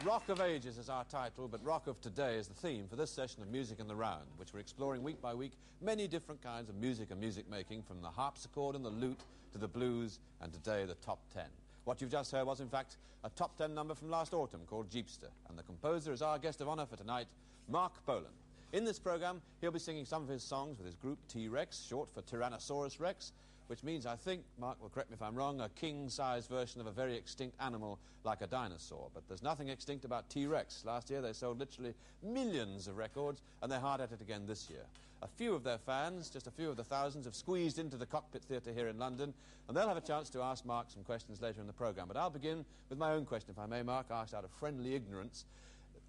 Rock of Ages is our title, but Rock of Today is the theme for this session of Music in the Round, which we're exploring week by week many different kinds of music and music making, from the harpsichord and the lute to the blues, and today the top 10. What you've just heard was, in fact, a top 10 number from last autumn called Jeepster, and the composer is our guest of honour for tonight, Marc Bolan. In this programme, he'll be singing some of his songs with his group T-Rex, short for Tyrannosaurus Rex, which means, I think, Mark will correct me if I'm wrong, a king-size version of a very extinct animal like a dinosaur. But there's nothing extinct about T-Rex. Last year they sold literally millions of records, and they're hard at it again this year. A few of their fans, just a few of the thousands, have squeezed into the Cockpit Theatre here in London, and they'll have a chance to ask Mark some questions later in the programme. But I'll begin with my own question, if I may, Mark, asked out of friendly ignorance.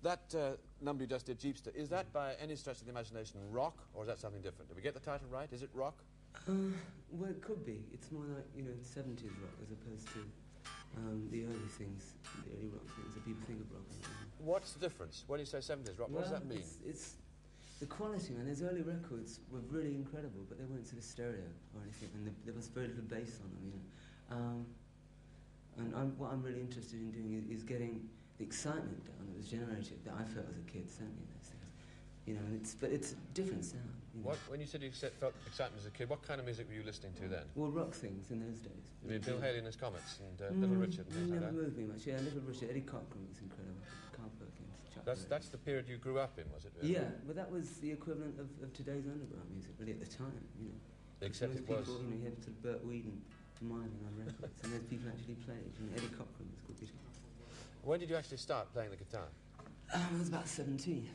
That number you just did, Jeepster, is that by any stretch of the imagination rock, or is that something different? Did we get the title right? Is it rock? Well, it could be. It's more like, 70s rock as opposed to the early things, the early rock things that people think of rock. What's the difference? When you say 70s rock, what does that mean? It's the quality, man. Those early records were really incredible, but they weren't sort of stereo or anything, and there was very little bass on them, And what I'm really interested in doing is getting the excitement down that was generated, that I felt as a kid, certainly in those things. But it's a different sound. When you said you felt excitement as a kid, what kind of music were you listening to then? Well, rock things in those days. You mean Bill Haley and his Comets and Little Richard and things like that? Never moved me much. Yeah, Little Richard, Eddie Cochran was incredible. Carl Perkins, Chuck Berry. That's the period you grew up in, was it? Really? Yeah, but that was the equivalent of today's underground music, really, at the time. Except it was. People, you had sort of Burt Weedon miming on records, and those people actually played. Eddie Cochran was good guitar. When did you actually start playing the guitar? I was about 17.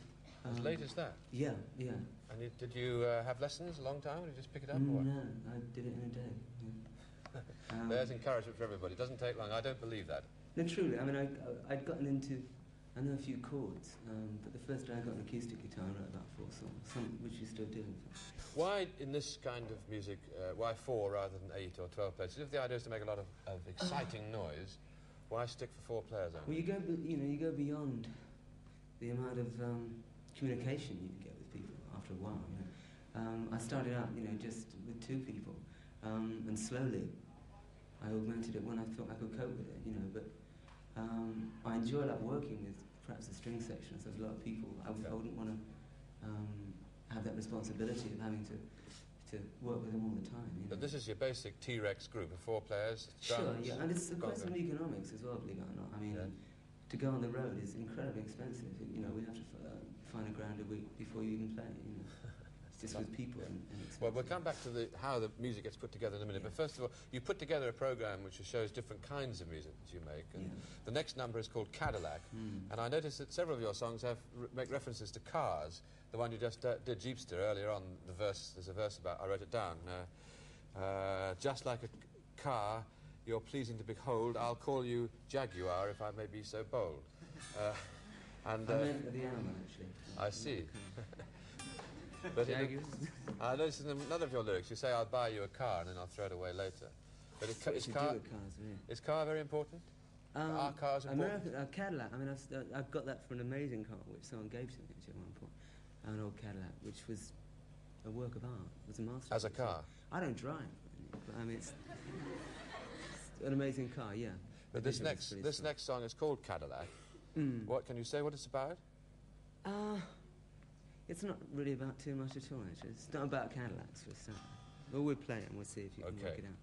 As late as that? Yeah. And did you have lessons a long time, or did you just pick it up? Or what? No, I did it in a day. Yeah. There's encouragement for everybody. It doesn't take long. I don't believe that. No, truly. I mean, I'd gotten into... I know a few chords, but the first day I got an acoustic guitar, I wrote about 4 songs, some which you still do, in fact. Why, in this kind of music, why 4 rather than 8 or 12 players? If the idea is to make a lot of exciting noise, why stick for 4 players only? Well, you go beyond the amount of communication you can get with people after a while. I started out, just with 2 people, and slowly I augmented it when I thought I could cope with it, but I enjoy working with perhaps a string section. So there's a lot of people. I wouldn't want to have that responsibility of having to work with them all the time. But this is your basic T-Rex group of 4 players. Sure, yeah, and it's a question of economics as well, believe it or not. I mean, to go on the road is incredibly expensive. We have to find a grand a week before you even play. It's just with people and well, we'll come back to how the music gets put together in a minute. Yeah. But first of all, you put together a programme which shows different kinds of music that you make. And the next number is called Cadillac. And I noticed that several of your songs make references to cars. The one you just did, Jeepster, earlier on, there's a verse about, I wrote it down, just like a car, you're pleasing to behold, I'll call you Jaguar if I may be so bold. I meant the animal, actually. I see. But I noticed in another of your lyrics, you say, I'll buy you a car and then I'll throw it away later. But is car very important? Are cars important? A Cadillac, I mean, I've got that from an amazing car which someone gave to me at one point. An old Cadillac, which was a work of art. It was a masterpiece. As a car? I don't drive, but I mean, it's an amazing car, yeah. But this next song is called Cadillac. What can you say what it's about? It's not really about too much at all, actually. It's not about Cadillacs, for a start. But we'll play it and we'll see if you can work it out.